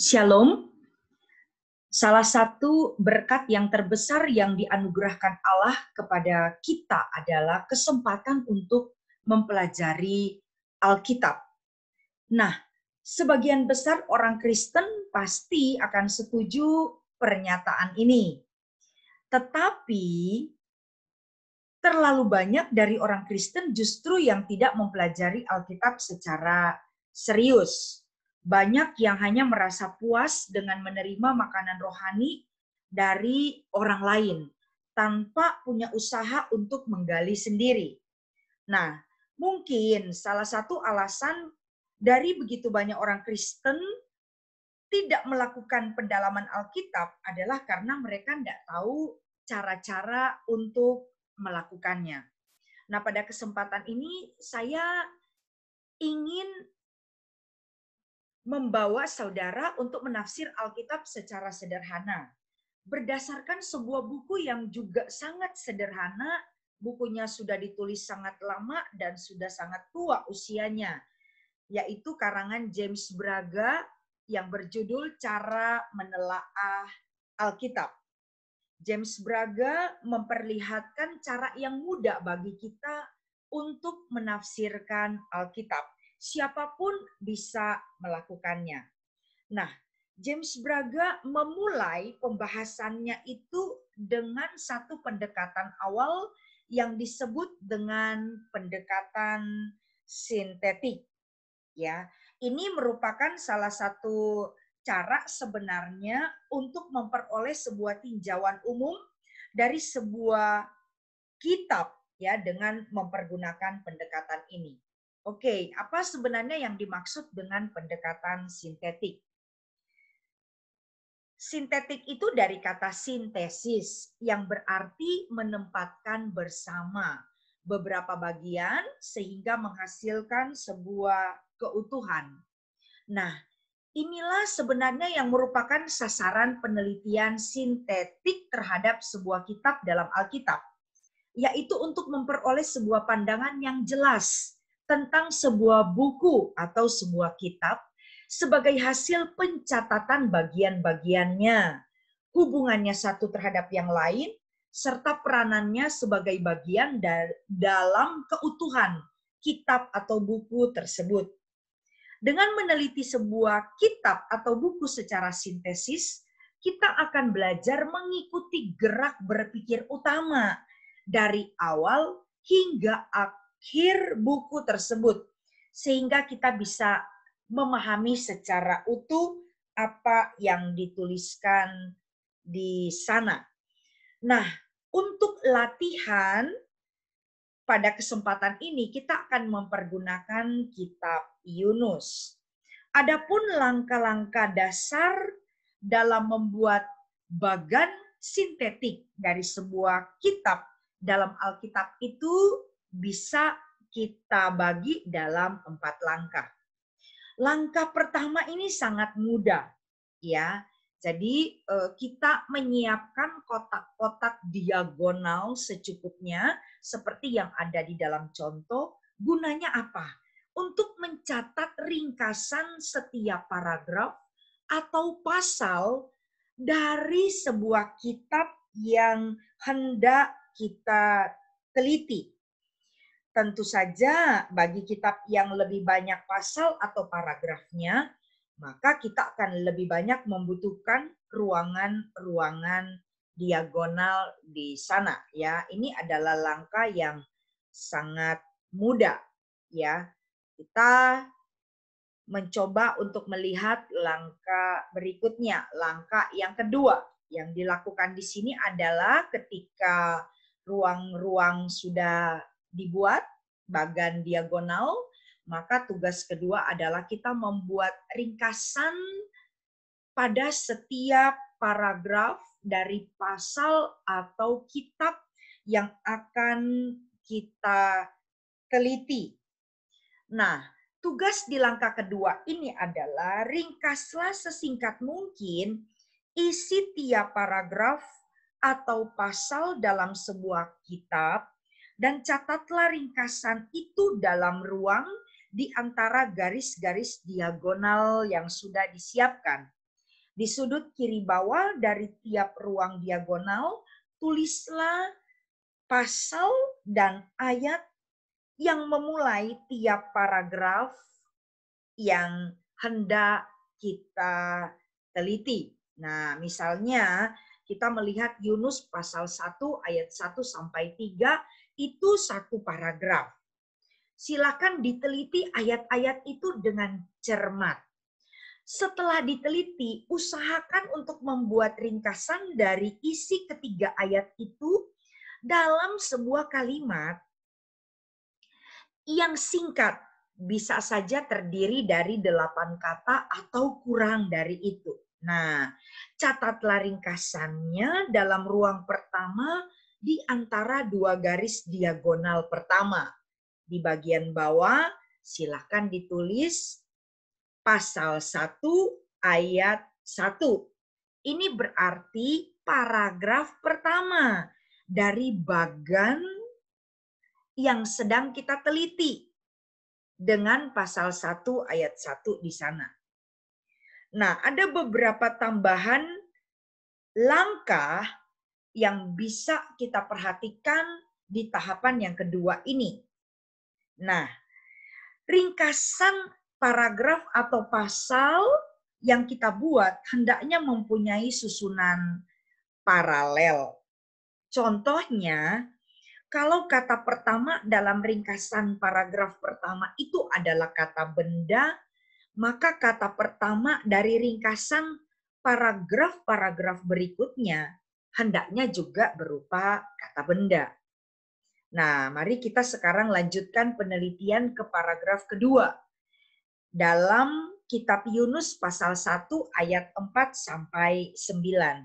Shalom, salah satu berkat yang terbesar yang dianugerahkan Allah kepada kita adalah kesempatan untuk mempelajari Alkitab. Nah, sebagian besar orang Kristen pasti akan setuju pernyataan ini. Tetapi terlalu banyak dari orang Kristen justru yang tidak mempelajari Alkitab secara serius. Banyak yang hanya merasa puas dengan menerima makanan rohani dari orang lain tanpa punya usaha untuk menggali sendiri. Nah, mungkin salah satu alasan dari begitu banyak orang Kristen tidak melakukan pendalaman Alkitab adalah karena mereka tidak tahu cara-cara untuk melakukannya. Nah, pada kesempatan ini saya ingin membawa saudara untuk menafsir Alkitab secara sederhana. Berdasarkan sebuah buku yang juga sangat sederhana, bukunya sudah ditulis sangat lama dan sudah sangat tua usianya, yaitu karangan James Braga yang berjudul Cara Menelaah Alkitab. James Braga memperlihatkan cara yang mudah bagi kita untuk menafsirkan Alkitab. Siapapun bisa melakukannya. Nah, James Braga memulai pembahasannya itu dengan satu pendekatan awal yang disebut dengan pendekatan sintetik. Ya, ini merupakan salah satu cara sebenarnya untuk memperoleh sebuah tinjauan umum dari sebuah kitab ya dengan mempergunakan pendekatan ini. Oke, apa sebenarnya yang dimaksud dengan pendekatan sintetik? Sintetik itu dari kata sintesis yang berarti menempatkan bersama beberapa bagian sehingga menghasilkan sebuah keutuhan. Nah, inilah sebenarnya yang merupakan sasaran penelitian sintetik terhadap sebuah kitab dalam Alkitab, yaitu untuk memperoleh sebuah pandangan yang jelas tentang sebuah buku atau sebuah kitab sebagai hasil pencatatan bagian-bagiannya, hubungannya satu terhadap yang lain, serta peranannya sebagai bagian dalam keutuhan kitab atau buku tersebut. Dengan meneliti sebuah kitab atau buku secara sintesis, kita akan belajar mengikuti gerak berpikir utama dari awal hingga akhir buku tersebut, sehingga kita bisa memahami secara utuh apa yang dituliskan di sana. Nah, untuk latihan pada kesempatan ini kita akan mempergunakan kitab Yunus. Adapun langkah-langkah dasar dalam membuat bagan sintetik dari sebuah kitab dalam Alkitab itu bisa kita bagi dalam 4 langkah. Langkah pertama ini sangat mudah, ya. Jadi kita menyiapkan kotak-kotak diagonal secukupnya seperti yang ada di dalam contoh. Gunanya apa? Untuk mencatat ringkasan setiap paragraf atau pasal dari sebuah kitab yang hendak kita teliti. Tentu saja bagi kitab yang lebih banyak pasal atau paragrafnya, maka kita akan lebih banyak membutuhkan ruangan-ruangan diagonal di sana ya. Ini adalah langkah yang sangat mudah ya. Kita mencoba untuk melihat langkah berikutnya. Langkah yang kedua yang dilakukan di sini adalah ketika ruang-ruang sudah dibuat bagan diagonal, maka tugas kedua adalah kita membuat ringkasan pada setiap paragraf dari pasal atau kitab yang akan kita teliti. Nah, tugas di langkah kedua ini adalah ringkaslah sesingkat mungkin isi tiap paragraf atau pasal dalam sebuah kitab dan catatlah ringkasan itu dalam ruang di antara garis-garis diagonal yang sudah disiapkan. Di sudut kiri bawah dari tiap ruang diagonal, tulislah pasal dan ayat yang memulai tiap paragraf yang hendak kita teliti. Nah, misalnya kita melihat Yunus pasal 1 ayat 1 sampai 3 itu satu paragraf. Silakan diteliti ayat-ayat itu dengan cermat. Setelah diteliti, usahakan untuk membuat ringkasan dari isi ketiga ayat itu dalam sebuah kalimat yang singkat. Bisa saja terdiri dari 8 kata atau kurang dari itu. Nah, catatlah ringkasannya dalam ruang pertama di antara dua garis diagonal pertama. Di bagian bawah, silakan ditulis pasal 1 ayat 1. Ini berarti paragraf pertama dari bagan yang sedang kita teliti dengan pasal 1 ayat 1 di sana. Nah, ada beberapa tambahan langkah yang bisa kita perhatikan di tahapan yang kedua ini. Nah, ringkasan paragraf atau pasal yang kita buat hendaknya mempunyai susunan paralel. Contohnya, kalau kata pertama dalam ringkasan paragraf pertama itu adalah kata benda, maka kata pertama dari ringkasan paragraf-paragraf berikutnya hendaknya juga berupa kata benda. Nah, mari kita sekarang lanjutkan penelitian ke paragraf kedua. Dalam kitab Yunus pasal 1 ayat 4 sampai 9.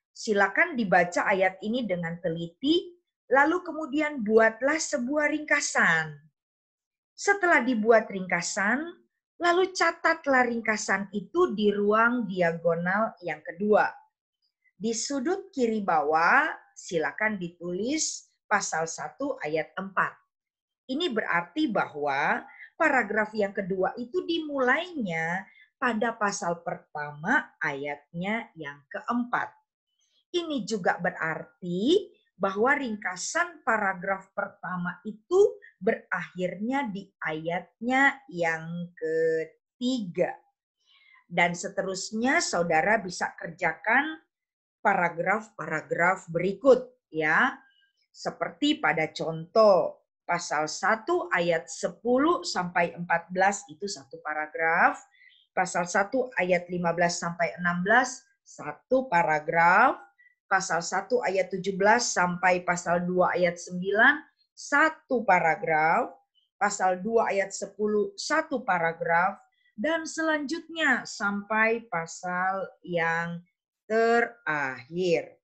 Silakan dibaca ayat ini dengan teliti, lalu kemudian buatlah sebuah ringkasan. Setelah dibuat ringkasan, lalu catatlah ringkasan itu di ruang diagonal yang kedua. Di sudut kiri bawah, silakan ditulis pasal 1 ayat 4. Ini berarti bahwa paragraf yang kedua itu dimulainya pada pasal pertama ayatnya yang keempat. Ini juga berarti bahwa ringkasan paragraf pertama itu berakhirnya di ayatnya yang ketiga. Dan seterusnya saudara bisa kerjakan paragraf-paragraf berikut ya. Seperti pada contoh pasal 1 ayat 10 sampai 14 itu satu paragraf. Pasal 1 ayat 15 sampai 16 satu paragraf. Pasal 1 ayat 17 sampai pasal 2 ayat 9 satu paragraf. Pasal 2 ayat 10 satu paragraf. Dan selanjutnya sampai pasal yang terakhir.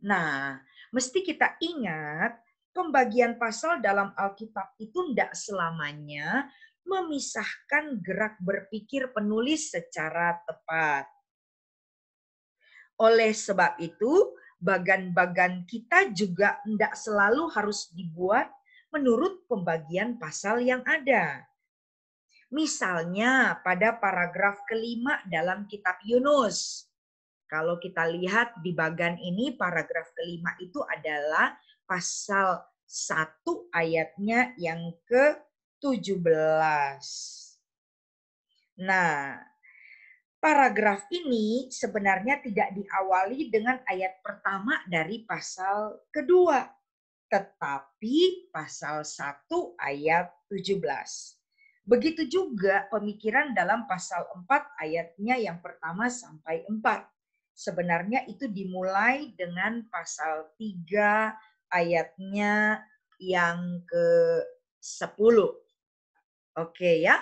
Nah, mesti kita ingat pembagian pasal dalam Alkitab itu tidak selamanya memisahkan gerak berpikir penulis secara tepat. Oleh sebab itu, bagan-bagan kita juga tidak selalu harus dibuat menurut pembagian pasal yang ada. Misalnya pada paragraf kelima dalam kitab Yunus. Kalau kita lihat di bagan ini, paragraf kelima itu adalah pasal 1 ayatnya yang ke-17. Nah, paragraf ini sebenarnya tidak diawali dengan ayat pertama dari pasal kedua, tetapi pasal 1 ayat 17. Begitu juga pemikiran dalam pasal 4 ayatnya yang pertama sampai 4. Sebenarnya itu dimulai dengan pasal 3 ayatnya yang ke-10. Oke ya.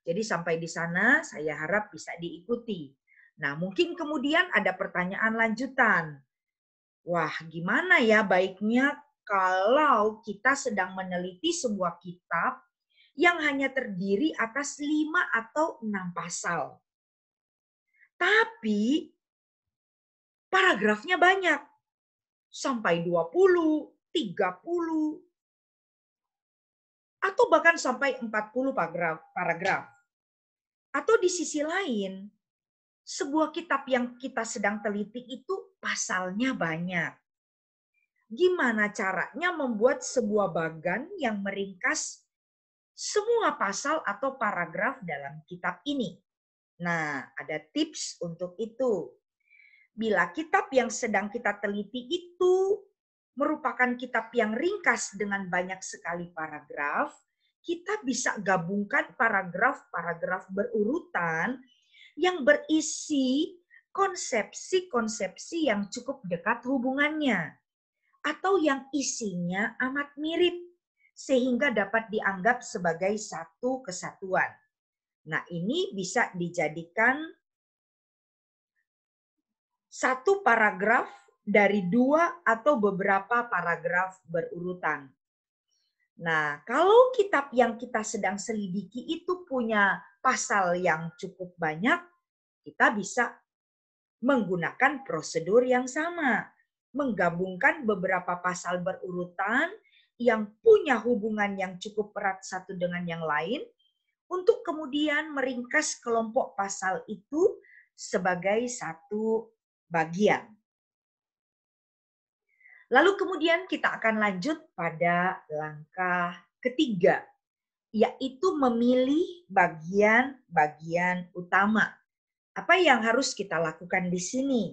Jadi sampai di sana saya harap bisa diikuti. Nah, mungkin kemudian ada pertanyaan lanjutan. Wah, gimana ya baiknya kalau kita sedang meneliti sebuah kitab yang hanya terdiri atas 5 atau 6 pasal. Tapi paragrafnya banyak. Sampai 20, 30, atau bahkan sampai 40 paragraf. Atau di sisi lain, sebuah kitab yang kita sedang teliti itu pasalnya banyak. Gimana caranya membuat sebuah bagan yang meringkas semua pasal atau paragraf dalam kitab ini? Nah, ada tips untuk itu. Bila kitab yang sedang kita teliti itu merupakan kitab yang ringkas dengan banyak sekali paragraf, kita bisa gabungkan paragraf-paragraf berurutan yang berisi konsepsi-konsepsi yang cukup dekat hubungannya, atau yang isinya amat mirip, sehingga dapat dianggap sebagai satu kesatuan. Nah, ini bisa dijadikan satu paragraf dari dua atau beberapa paragraf berurutan. Nah, kalau kitab yang kita sedang selidiki itu punya pasal yang cukup banyak, kita bisa menggunakan prosedur yang sama, menggabungkan beberapa pasal berurutan yang punya hubungan yang cukup erat satu dengan yang lain, untuk kemudian meringkas kelompok pasal itu sebagai satu bagian. Lalu kemudian kita akan lanjut pada langkah ketiga, yaitu memilih bagian-bagian utama. Apa yang harus kita lakukan di sini?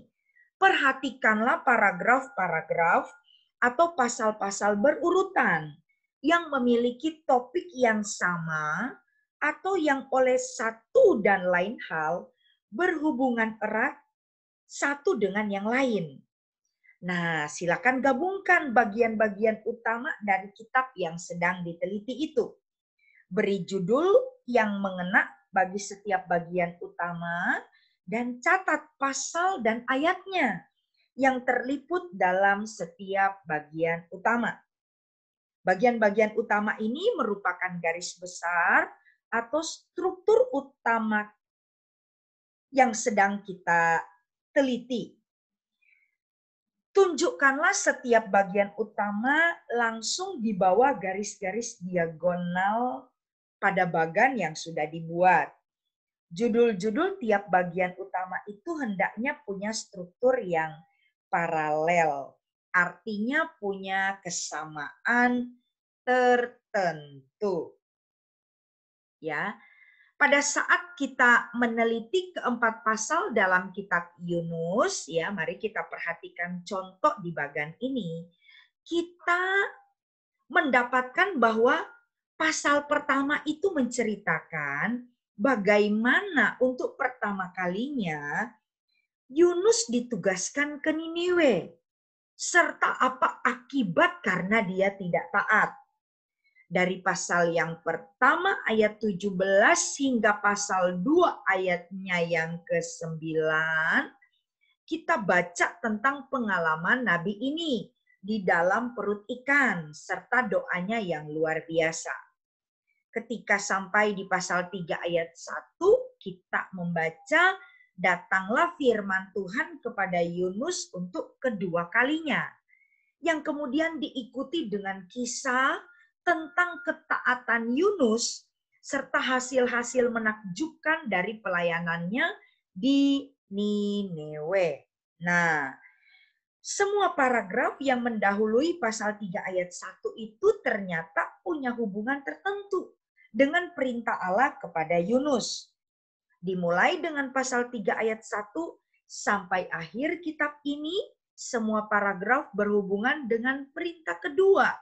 Perhatikanlah paragraf-paragraf atau pasal-pasal berurutan yang memiliki topik yang sama atau yang oleh satu dan lain hal berhubungan erat satu dengan yang lain. Nah, silakan gabungkan bagian-bagian utama dari kitab yang sedang diteliti itu. Beri judul yang mengena bagi setiap bagian utama dan catat pasal dan ayatnya yang terliput dalam setiap bagian utama. Bagian-bagian utama ini merupakan garis besar atau struktur utama yang sedang kita teliti. Tunjukkanlah setiap bagian utama langsung di bawah garis-garis diagonal pada bagan yang sudah dibuat. Judul-judul tiap bagian utama itu hendaknya punya struktur yang paralel, artinya punya kesamaan tertentu. Ya. Pada saat kita meneliti keempat pasal dalam kitab Yunus, ya, mari kita perhatikan contoh di bagan ini. Kita mendapatkan bahwa pasal pertama itu menceritakan bagaimana untuk pertama kalinya Yunus ditugaskan ke Niniwe, serta apa akibat karena dia tidak taat. Dari pasal yang pertama ayat 17 hingga pasal 2 ayatnya yang ke-9, kita baca tentang pengalaman Nabi ini di dalam perut ikan, serta doanya yang luar biasa. Ketika sampai di pasal 3 ayat 1, kita membaca, datanglah firman Tuhan kepada Yunus untuk kedua kalinya, yang kemudian diikuti dengan kisah tentang ketaatan Yunus serta hasil-hasil menakjubkan dari pelayanannya di Niniwe. Nah, semua paragraf yang mendahului pasal 3 ayat 1 itu ternyata punya hubungan tertentu dengan perintah Allah kepada Yunus. Dimulai dengan pasal 3 ayat 1 sampai akhir kitab ini, semua paragraf berhubungan dengan perintah kedua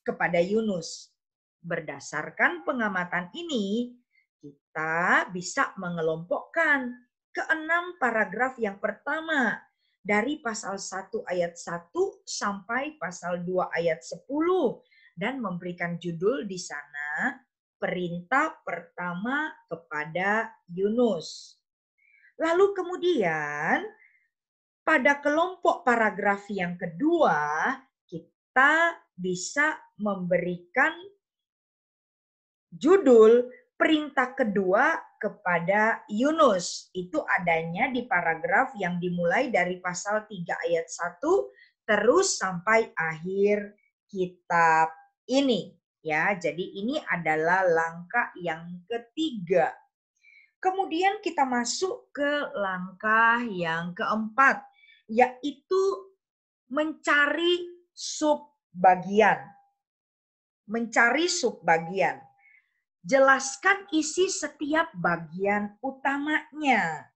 kepada Yunus. Berdasarkan pengamatan ini, kita bisa mengelompokkan ke-6 paragraf yang pertama dari pasal 1 ayat 1 sampai pasal 2 ayat 10 dan memberikan judul di sana perintah pertama kepada Yunus. Lalu kemudian pada kelompok paragraf yang kedua, kita bisa memberikan judul perintah kedua kepada Yunus. Itu adanya di paragraf yang dimulai dari pasal 3 ayat 1 terus sampai akhir kitab ini. Ya, jadi ini adalah langkah yang ketiga. Kemudian kita masuk ke langkah yang keempat, yaitu mencari subbagian. Mencari subbagian. Jelaskan isi setiap bagian utamanya.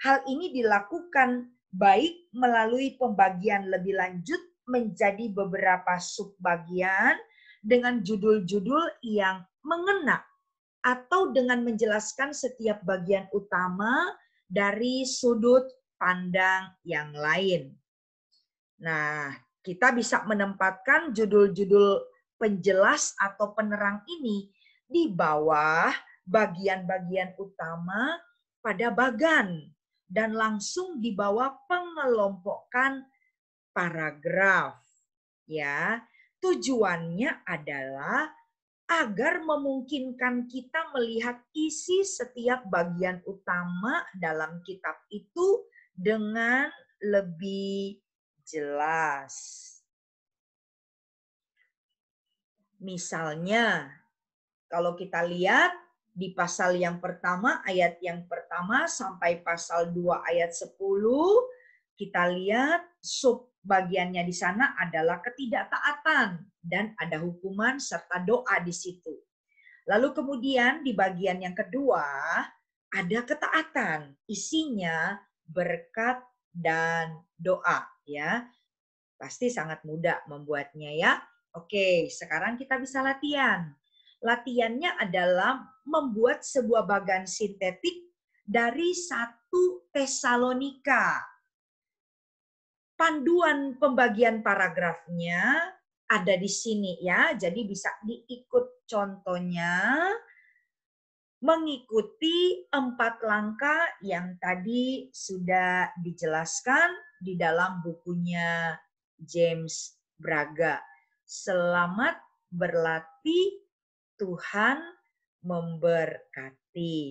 Hal ini dilakukan baik melalui pembagian lebih lanjut menjadi beberapa subbagian dengan judul-judul yang mengena, atau dengan menjelaskan setiap bagian utama dari sudut pandang yang lain. Nah, kita bisa menempatkan judul-judul penjelas atau penerang ini di bawah bagian-bagian utama pada bagan dan langsung di bawah pengelompokan paragraf. Ya, tujuannya adalah agar memungkinkan kita melihat isi setiap bagian utama dalam kitab itu dengan lebih jelas. Misalnya, kalau kita lihat di pasal yang pertama, ayat yang pertama sampai pasal 2 ayat 10, kita lihat subbagiannya di sana adalah ketidaktaatan dan ada hukuman serta doa di situ. Lalu kemudian di bagian yang kedua ada ketaatan, isinya berkat dan doa, ya. Pasti sangat mudah membuatnya, ya. Oke, sekarang kita bisa latihan. Latihannya adalah membuat sebuah bagan sintetik dari 1 Tesalonika. Panduan pembagian paragrafnya ada di sini, ya. Jadi bisa diikut contohnya, mengikuti 4 langkah yang tadi sudah dijelaskan di dalam bukunya James Braga. Selamat berlatih, Tuhan memberkati.